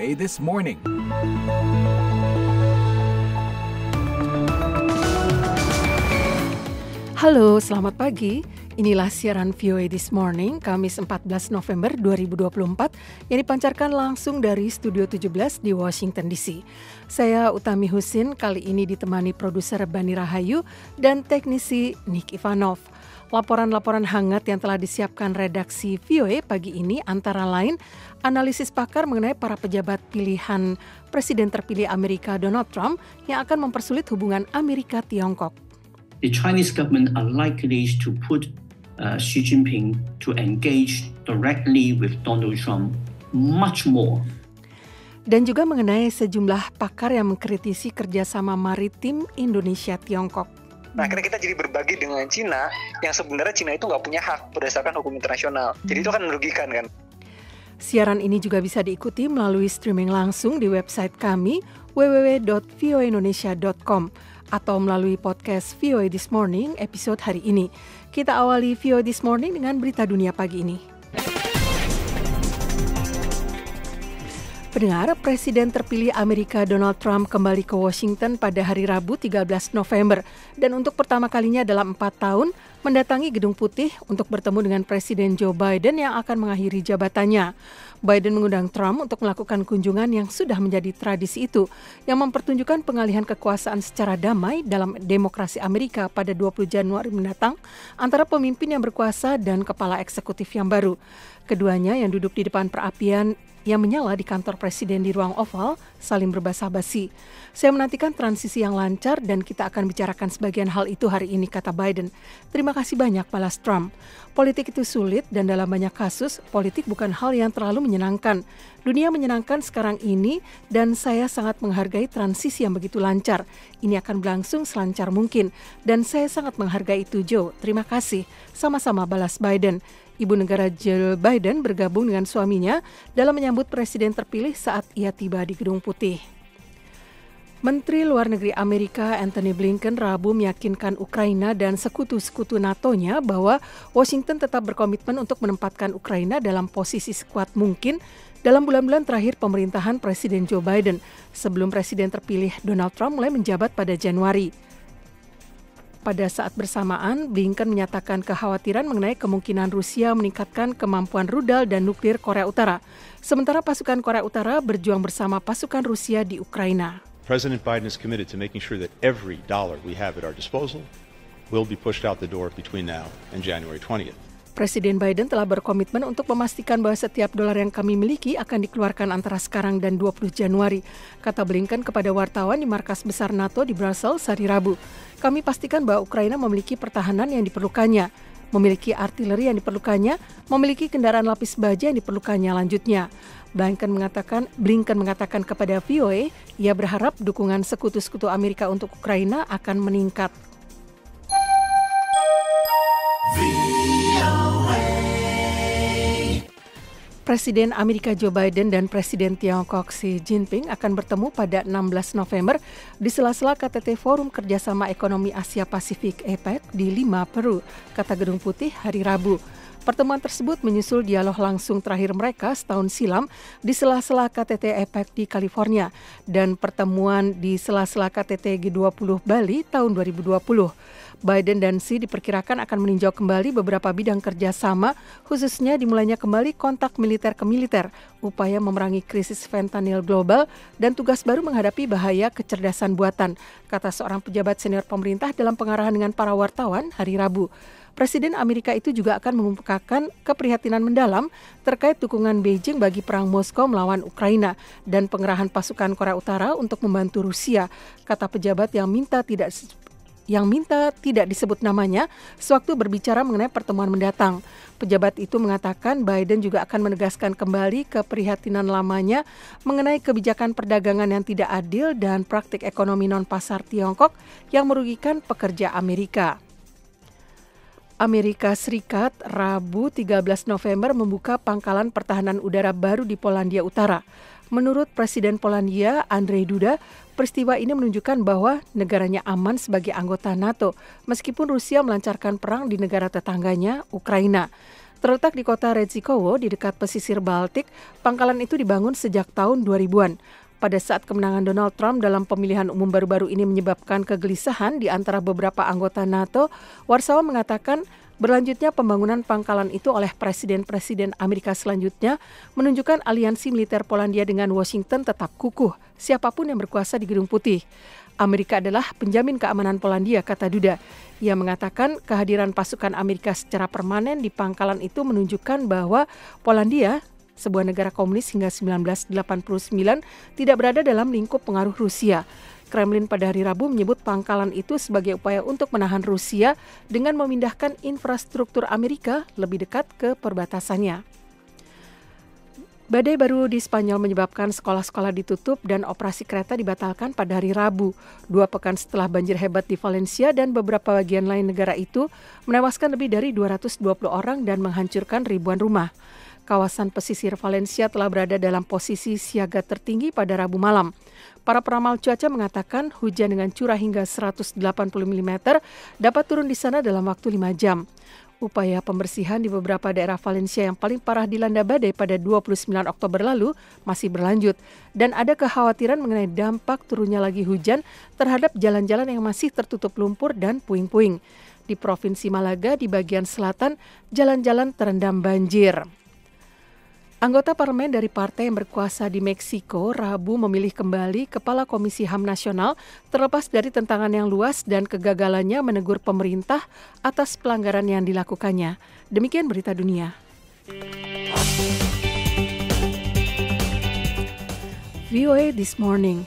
VOA This Morning. Halo, selamat pagi. Inilah siaran VOA This Morning, Kamis 14 November 2024 yang dipancarkan langsung dari Studio 17 di Washington DC. Saya Utami Husin, kali ini ditemani produser Bani Rahayu dan teknisi Nick Ivanov. Laporan-laporan hangat yang telah disiapkan redaksi VOA pagi ini antara lain analisis pakar mengenai para pejabat pilihan Presiden terpilih Amerika Donald Trump yang akan mempersulit hubungan Amerika-Tiongkok. The Chinese government are likely to put Xi Jinping to engage directly with Donald Trump much more. Dan juga mengenai sejumlah pakar yang mengkritisi kerjasama maritim Indonesia-Tiongkok. Nah, akhirnya kita jadi berbagi dengan Cina, yang sebenarnya Cina itu nggak punya hak berdasarkan hukum internasional. Jadi itu kan merugikan kan. Siaran ini juga bisa diikuti melalui streaming langsung di website kami www.voaindonesia.com atau melalui podcast VOA This Morning episode hari ini. Kita awali VOA This Morning dengan berita dunia pagi ini. Pendengar, Presiden terpilih Amerika Donald Trump kembali ke Washington pada hari Rabu 13 November dan untuk pertama kalinya dalam 4 tahun mendatangi Gedung Putih untuk bertemu dengan Presiden Joe Biden yang akan mengakhiri jabatannya. Biden mengundang Trump untuk melakukan kunjungan yang sudah menjadi tradisi itu, yang mempertunjukkan pengalihan kekuasaan secara damai dalam demokrasi Amerika pada 20 Januari mendatang antara pemimpin yang berkuasa dan kepala eksekutif yang baru. Keduanya yang duduk di depan perapian yang menyala di kantor presiden di ruang oval saling berbasa-basi. Saya menantikan transisi yang lancar dan kita akan bicarakan sebagian hal itu hari ini, kata Biden. Terima kasih banyak, balas Trump. Politik itu sulit dan dalam banyak kasus, politik bukan hal yang terlalu menyenangkan. Dunia menyenangkan sekarang ini dan saya sangat menghargai transisi yang begitu lancar. Ini akan berlangsung selancar mungkin dan saya sangat menghargai itu, Joe. Terima kasih. Sama-sama, balas Biden. Ibu negara Jill Biden bergabung dengan suaminya dalam menyambut presiden terpilih saat ia tiba di Gedung Putih. Menteri Luar Negeri Amerika Antony Blinken Rabu meyakinkan Ukraina dan sekutu-sekutu NATO-nya bahwa Washington tetap berkomitmen untuk menempatkan Ukraina dalam posisi sekuat mungkin dalam bulan-bulan terakhir pemerintahan Presiden Joe Biden sebelum Presiden terpilih Donald Trump mulai menjabat pada Januari. Pada saat bersamaan, Blinken menyatakan kekhawatiran mengenai kemungkinan Rusia meningkatkan kemampuan rudal dan nuklir Korea Utara, sementara pasukan Korea Utara berjuang bersama pasukan Rusia di Ukraina. President Biden is committed to making sure that every dollar we have at our disposal will be pushed out the door between now and January 20th. Presiden Biden telah berkomitmen untuk memastikan bahwa setiap dolar yang kami miliki akan dikeluarkan antara sekarang dan 20 Januari, kata Blinken kepada wartawan di markas besar NATO di Brussels hari Rabu. Kami pastikan bahwa Ukraina memiliki pertahanan yang diperlukannya, memiliki artileri yang diperlukannya, memiliki kendaraan lapis baja yang diperlukannya, lanjutnya. Blinken mengatakan kepada VOA, ia berharap dukungan sekutu-sekutu Amerika untuk Ukraina akan meningkat. Presiden Amerika Joe Biden dan Presiden Tiongkok Xi Jinping akan bertemu pada 16 November di sela-sela KTT Forum Kerjasama Ekonomi Asia Pasifik APEC di Lima, Peru, kata Gedung Putih hari Rabu. Pertemuan tersebut menyusul dialog langsung terakhir mereka setahun silam di sela-sela KTT APEC di California dan pertemuan di sela-sela KTT G20 Bali tahun 2020. Biden dan Xi diperkirakan akan meninjau kembali beberapa bidang kerjasama, khususnya dimulainya kembali kontak militer ke militer, upaya memerangi krisis fentanyl global, dan tugas baru menghadapi bahaya kecerdasan buatan, kata seorang pejabat senior pemerintah dalam pengarahan dengan para wartawan hari Rabu. Presiden Amerika itu juga akan mengemukakan keprihatinan mendalam terkait dukungan Beijing bagi perang Moskow melawan Ukraina dan pengerahan pasukan Korea Utara untuk membantu Rusia, kata pejabat yang minta tidak disebut namanya sewaktu berbicara mengenai pertemuan mendatang. Pejabat itu mengatakan Biden juga akan menegaskan kembali keprihatinan lamanya mengenai kebijakan perdagangan yang tidak adil dan praktik ekonomi non-pasar Tiongkok yang merugikan pekerja Amerika. Amerika Serikat Rabu 13 November membuka pangkalan pertahanan udara baru di Polandia Utara. Menurut Presiden Polandia, Andrzej Duda, peristiwa ini menunjukkan bahwa negaranya aman sebagai anggota NATO, meskipun Rusia melancarkan perang di negara tetangganya, Ukraina. Terletak di kota Redzikowo di dekat pesisir Baltik, pangkalan itu dibangun sejak tahun 2000-an. Pada saat kemenangan Donald Trump dalam pemilihan umum baru-baru ini menyebabkan kegelisahan di antara beberapa anggota NATO, wartawan mengatakan berlanjutnya pembangunan pangkalan itu oleh presiden-presiden Amerika selanjutnya menunjukkan aliansi militer Polandia dengan Washington tetap kukuh, siapapun yang berkuasa di Gedung Putih. Amerika adalah penjamin keamanan Polandia, kata Duda. Ia mengatakan kehadiran pasukan Amerika secara permanen di pangkalan itu menunjukkan bahwa Polandia, sebuah negara komunis hingga 1989, tidak berada dalam lingkup pengaruh Rusia. Kremlin pada hari Rabu menyebut pangkalan itu sebagai upaya untuk menahan Rusia dengan memindahkan infrastruktur Amerika lebih dekat ke perbatasannya. Badai baru di Spanyol menyebabkan sekolah-sekolah ditutup dan operasi kereta dibatalkan pada hari Rabu. 2 pekan setelah banjir hebat di Valencia dan beberapa bagian lain negara itu menewaskan lebih dari 220 orang dan menghancurkan ribuan rumah. Kawasan pesisir Valencia telah berada dalam posisi siaga tertinggi pada Rabu malam. Para peramal cuaca mengatakan hujan dengan curah hingga 180 mm dapat turun di sana dalam waktu 5 jam. Upaya pembersihan di beberapa daerah Valencia yang paling parah dilanda badai pada 29 Oktober lalu masih berlanjut dan ada kekhawatiran mengenai dampak turunnya lagi hujan terhadap jalan-jalan yang masih tertutup lumpur dan puing-puing. Di Provinsi Malaga di bagian selatan, jalan-jalan terendam banjir. Anggota parlemen dari partai yang berkuasa di Meksiko Rabu memilih kembali Kepala Komisi HAM Nasional terlepas dari tentangan yang luas dan kegagalannya menegur pemerintah atas pelanggaran yang dilakukannya. Demikian berita dunia. VOA This Morning.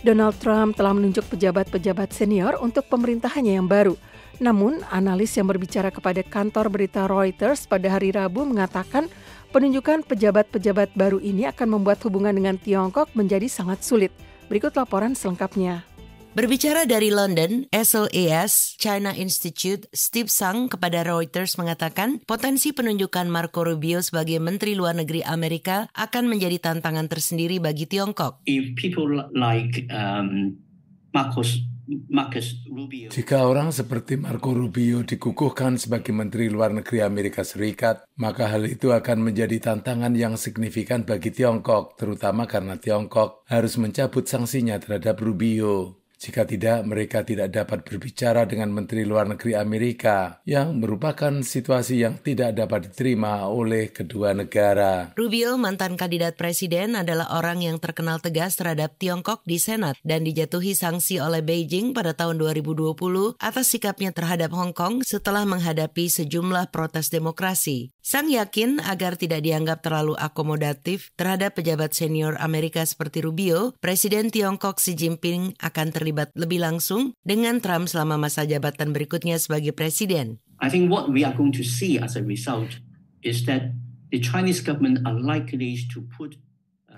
Donald Trump telah menunjuk pejabat-pejabat senior untuk pemerintahannya yang baru. Namun, analis yang berbicara kepada kantor berita Reuters pada hari Rabu mengatakan penunjukan pejabat-pejabat baru ini akan membuat hubungan dengan Tiongkok menjadi sangat sulit. Berikut laporan selengkapnya. Berbicara dari London, SLAS China Institute, Steve Tsang kepada Reuters mengatakan potensi penunjukan Marco Rubio sebagai Menteri Luar Negeri Amerika akan menjadi tantangan tersendiri bagi Tiongkok. If people like Marcus Rubio. Jika orang seperti Marco Rubio dikukuhkan sebagai Menteri Luar Negeri Amerika Serikat, maka hal itu akan menjadi tantangan yang signifikan bagi Tiongkok, terutama karena Tiongkok harus mencabut sanksinya terhadap Rubio. Jika tidak, mereka tidak dapat berbicara dengan Menteri Luar Negeri Amerika, yang merupakan situasi yang tidak dapat diterima oleh kedua negara. Rubio, mantan kandidat presiden, adalah orang yang terkenal tegas terhadap Tiongkok di Senat dan dijatuhi sanksi oleh Beijing pada tahun 2020 atas sikapnya terhadap Hong Kong setelah menghadapi sejumlah protes demokrasi. Tsang yakin agar tidak dianggap terlalu akomodatif terhadap pejabat senior Amerika seperti Rubio, Presiden Tiongkok Xi Jinping akan terlibat lebih langsung dengan Trump selama masa jabatan berikutnya sebagai presiden. I think what we are going to see as a result is that the Chinese government are likely to put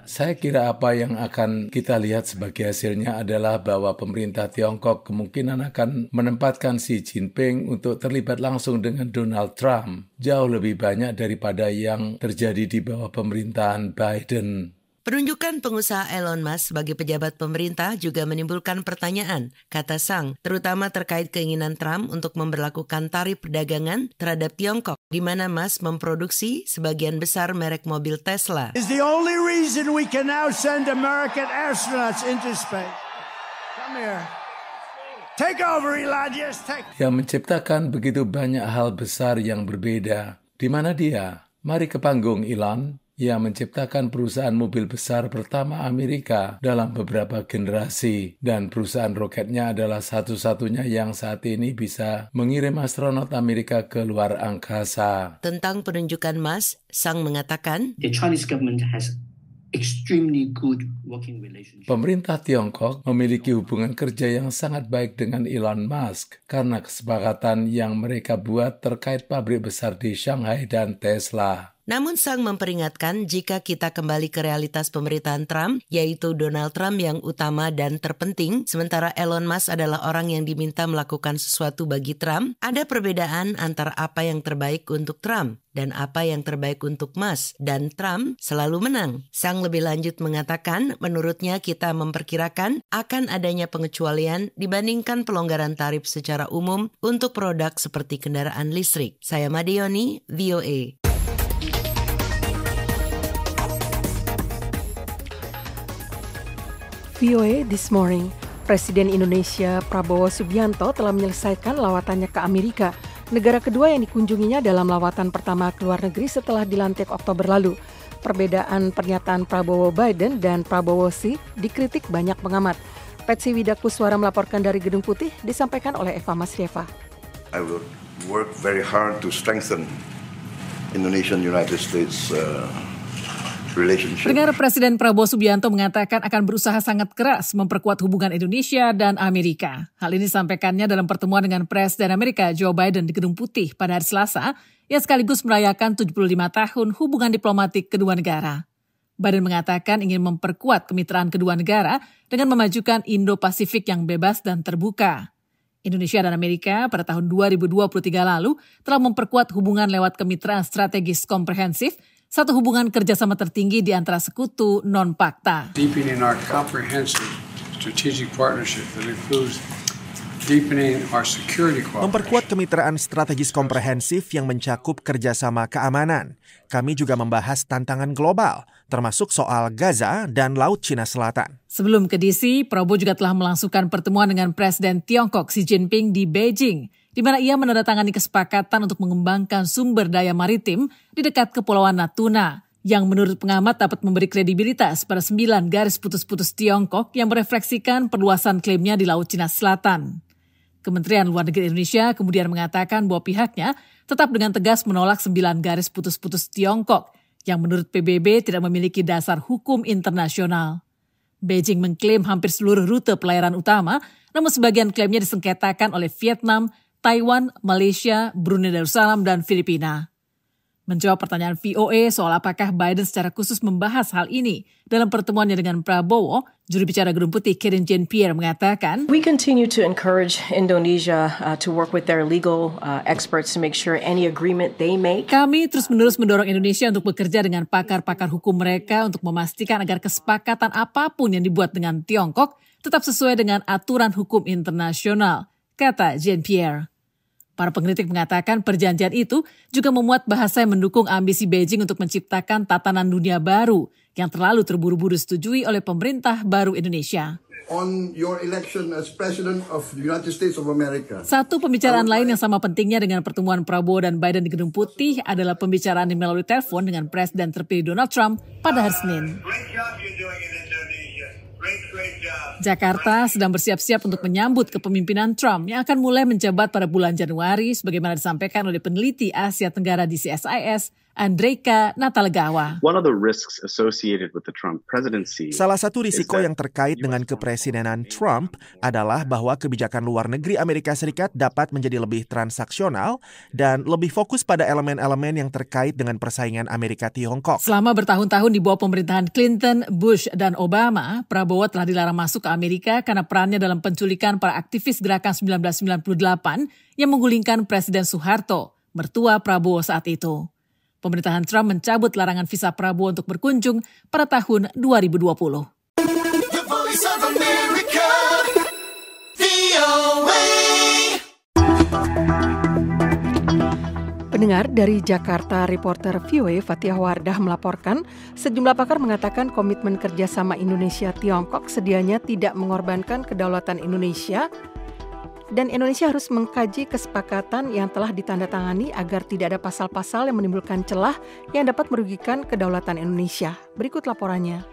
Saya kira apa yang akan kita lihat sebagai hasilnya adalah bahwa pemerintah Tiongkok kemungkinan akan menempatkan Xi Jinping untuk terlibat langsung dengan Donald Trump jauh lebih banyak daripada yang terjadi di bawah pemerintahan Biden. Penunjukan pengusaha Elon Musk sebagai pejabat pemerintah juga menimbulkan pertanyaan, kata Tsang, terutama terkait keinginan Trump untuk memberlakukan tarif perdagangan terhadap Tiongkok, di mana Musk memproduksi sebagian besar merek mobil Tesla. Is the only reason we can now send American astronauts into space. Come here. Take over, Elon. Just take. Yang menciptakan begitu banyak hal besar yang berbeda. Di mana dia? Mari ke panggung, Elon. Ia menciptakan perusahaan mobil besar pertama Amerika dalam beberapa generasi dan perusahaan roketnya adalah satu-satunya yang saat ini bisa mengirim astronot Amerika ke luar angkasa. Tentang penunjukan Musk, Tsang mengatakan, the Chinese government has extremely good working relationship. Pemerintah Tiongkok memiliki hubungan kerja yang sangat baik dengan Elon Musk karena kesepakatan yang mereka buat terkait pabrik besar di Shanghai dan Tesla. Namun Tsang memperingatkan jika kita kembali ke realitas pemerintahan Trump, yaitu Donald Trump yang utama dan terpenting, sementara Elon Musk adalah orang yang diminta melakukan sesuatu bagi Trump, ada perbedaan antara apa yang terbaik untuk Trump dan apa yang terbaik untuk Musk, dan Trump selalu menang. Tsang lebih lanjut mengatakan, menurutnya kita memperkirakan akan adanya pengecualian dibandingkan pelonggaran tarif secara umum untuk produk seperti kendaraan listrik. Saya Madioni, VOA. VOA This Morning. Presiden Indonesia Prabowo Subianto telah menyelesaikan lawatannya ke Amerika, negara kedua yang dikunjunginya dalam lawatan pertama ke luar negeri setelah dilantik Oktober lalu. Perbedaan pernyataan Prabowo Biden dan Prabowo Xi dikritik banyak pengamat. Patsy Widakuswara melaporkan dari Gedung Putih, disampaikan oleh Eva Masrieva. I will work very hard to strengthen Indonesian-United States relationship. Dengar Presiden Prabowo Subianto mengatakan akan berusaha sangat keras memperkuat hubungan Indonesia dan Amerika. Hal ini disampaikannya dalam pertemuan dengan Presiden Amerika Joe Biden di Gedung Putih pada hari Selasa, yang sekaligus merayakan 75 tahun hubungan diplomatik kedua negara. Biden mengatakan ingin memperkuat kemitraan kedua negara dengan memajukan Indo-Pasifik yang bebas dan terbuka. Indonesia dan Amerika pada tahun 2023 lalu telah memperkuat hubungan lewat kemitraan strategis komprehensif, satu hubungan kerjasama tertinggi di antara sekutu non-pakta. Deepening our comprehensive strategic partnership that includes deepening our security cooperation. Memperkuat kemitraan strategis komprehensif yang mencakup kerjasama keamanan. Kami juga membahas tantangan global, termasuk soal Gaza dan Laut Cina Selatan. Sebelum ke DC, Prabowo juga telah melangsungkan pertemuan dengan Presiden Tiongkok Xi Jinping di Beijing, di mana ia menandatangani kesepakatan untuk mengembangkan sumber daya maritim di dekat Kepulauan Natuna, yang menurut pengamat dapat memberi kredibilitas pada 9 garis putus-putus Tiongkok yang merefleksikan perluasan klaimnya di Laut Cina Selatan. Kementerian Luar Negeri Indonesia kemudian mengatakan bahwa pihaknya tetap dengan tegas menolak 9 garis putus-putus Tiongkok yang menurut PBB tidak memiliki dasar hukum internasional. Beijing mengklaim hampir seluruh rute pelayaran utama, namun sebagian klaimnya disengketakan oleh Vietnam, Taiwan, Malaysia, Brunei Darussalam, dan Filipina. Menjawab pertanyaan VOA soal apakah Biden secara khusus membahas hal ini dalam pertemuannya dengan Prabowo, juru bicara Gedung Putih Karine Jean-Pierre mengatakan, We continue to encourage Indonesia to work with their legal experts to make sure any agreement they make. Kami terus-menerus mendorong Indonesia untuk bekerja dengan pakar-pakar hukum mereka untuk memastikan agar kesepakatan apapun yang dibuat dengan Tiongkok tetap sesuai dengan aturan hukum internasional, kata Jean-Pierre. Para pengkritik mengatakan perjanjian itu juga memuat bahasa yang mendukung ambisi Beijing untuk menciptakan tatanan dunia baru yang terlalu terburu-buru disetujui oleh pemerintah baru Indonesia. On your election as President of the United States of America. Satu pembicaraan lain yang sama pentingnya dengan pertemuan Prabowo dan Biden di Gedung Putih adalah pembicaraan melalui telepon dengan Presiden terpilih Donald Trump pada hari Senin. Jakarta sedang bersiap-siap untuk menyambut kepemimpinan Trump yang akan mulai menjabat pada bulan Januari, sebagaimana disampaikan oleh peneliti Asia Tenggara di CSIS, Andreka Natalegawa. Salah satu risiko yang terkait dengan kepresidenan Trump adalah bahwa kebijakan luar negeri Amerika Serikat dapat menjadi lebih transaksional dan lebih fokus pada elemen-elemen yang terkait dengan persaingan Amerika-Tiongkok. Selama bertahun-tahun di bawah pemerintahan Clinton, Bush, dan Obama, Prabowo telah dilarang masuk ke Amerika karena perannya dalam penculikan para aktivis gerakan 1998 yang menggulingkan Presiden Soeharto, mertua Prabowo saat itu. Pemerintahan Trump mencabut larangan visa Prabowo untuk berkunjung pada tahun 2020. Pendengar, dari Jakarta, reporter VOA Fatihah Wardah melaporkan, sejumlah pakar mengatakan komitmen kerjasama Indonesia-Tiongkok sedianya tidak mengorbankan kedaulatan Indonesia, dan Indonesia harus mengkaji kesepakatan yang telah ditandatangani agar tidak ada pasal-pasal yang menimbulkan celah yang dapat merugikan kedaulatan Indonesia. Berikut laporannya.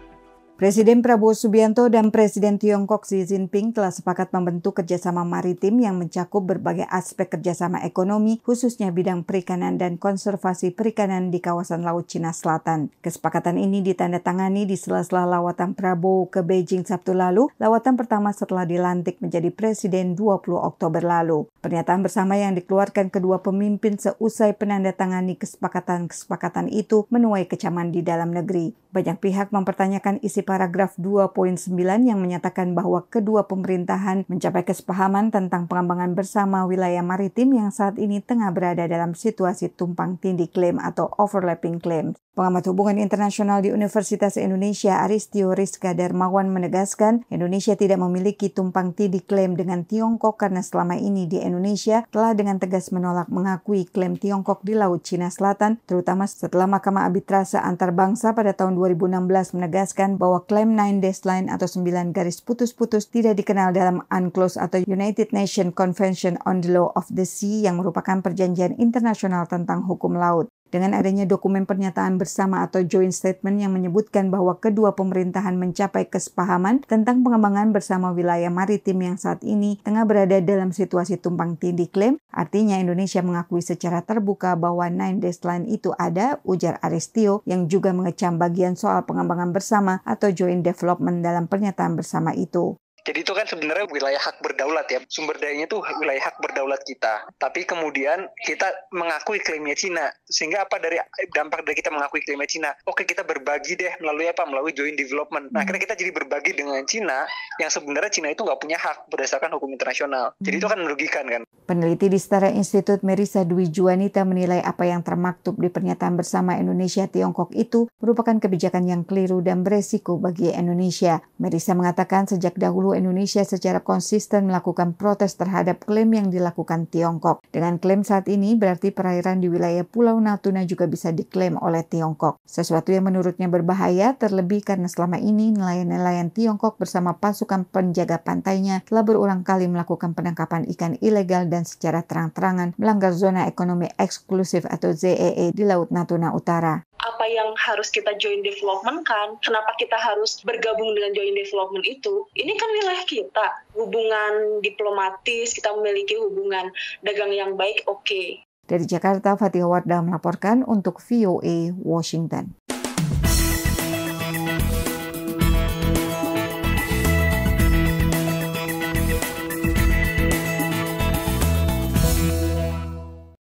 Presiden Prabowo Subianto dan Presiden Tiongkok Xi Jinping telah sepakat membentuk kerjasama maritim yang mencakup berbagai aspek kerjasama ekonomi, khususnya bidang perikanan dan konservasi perikanan di kawasan Laut Cina Selatan. Kesepakatan ini ditandatangani di sela-sela lawatan Prabowo ke Beijing Sabtu lalu, lawatan pertama setelah dilantik menjadi Presiden 20 Oktober lalu. Pernyataan bersama yang dikeluarkan kedua pemimpin seusai penandatangani kesepakatan itu menuai kecaman di dalam negeri. Banyak pihak mempertanyakan isi paragraf 2.9 yang menyatakan bahwa kedua pemerintahan mencapai kesepahaman tentang pengembangan bersama wilayah maritim yang saat ini tengah berada dalam situasi tumpang tindih klaim atau overlapping claim. Pengamat hubungan internasional di Universitas Indonesia Aristio Rizka Darmawan menegaskan Indonesia tidak memiliki tumpang tindih klaim dengan Tiongkok karena selama ini di Indonesia telah dengan tegas menolak mengakui klaim Tiongkok di Laut Cina Selatan, terutama setelah Mahkamah Arbitrase Antarbangsa pada tahun 2016 menegaskan bahwa klaim 9 dash line atau 9 garis putus-putus tidak dikenal dalam UNCLOS atau United Nations Convention on the Law of the Sea yang merupakan perjanjian internasional tentang hukum laut. Dengan adanya dokumen pernyataan bersama atau joint statement yang menyebutkan bahwa kedua pemerintahan mencapai kesepahaman tentang pengembangan bersama wilayah maritim yang saat ini tengah berada dalam situasi tumpang tindih klaim, artinya Indonesia mengakui secara terbuka bahwa 9 dash line itu ada, ujar Aristio yang juga mengecam bagian soal pengembangan bersama atau joint development dalam pernyataan bersama itu. Jadi itu kan sebenarnya wilayah hak berdaulat ya. Sumber dayanya itu wilayah hak berdaulat kita. Tapi kemudian kita mengakui klaimnya Cina. Sehingga apa dari dampak dari kita mengakui klaimnya Cina? Oke, kita berbagi deh melalui apa? Melalui joint development. Nah, akhirnya kita jadi berbagi dengan Cina yang sebenarnya Cina itu nggak punya hak berdasarkan hukum internasional. Jadi itu kan merugikan kan. Peneliti di Setara Institut Merisa Dwi Juanita menilai apa yang termaktub di pernyataan bersama Indonesia-Tiongkok itu merupakan kebijakan yang keliru dan beresiko bagi Indonesia. Merisa mengatakan sejak dahulu Indonesia secara konsisten melakukan protes terhadap klaim yang dilakukan Tiongkok. Dengan klaim saat ini berarti perairan di wilayah Pulau Natuna juga bisa diklaim oleh Tiongkok. Sesuatu yang menurutnya berbahaya terlebih karena selama ini nelayan-nelayan Tiongkok bersama pasukan penjaga pantainya telah berulang kali melakukan penangkapan ikan ilegal dan secara terang-terangan melanggar zona ekonomi eksklusif atau ZEE di Laut Natuna Utara. Apa yang harus kita joint development kan? Kenapa kita harus bergabung dengan joint development itu? Ini kan wilayah kita. Hubungan diplomatis, kita memiliki hubungan dagang yang baik, oke. Dari Jakarta, Fatih Wardah melaporkan untuk VOA Washington.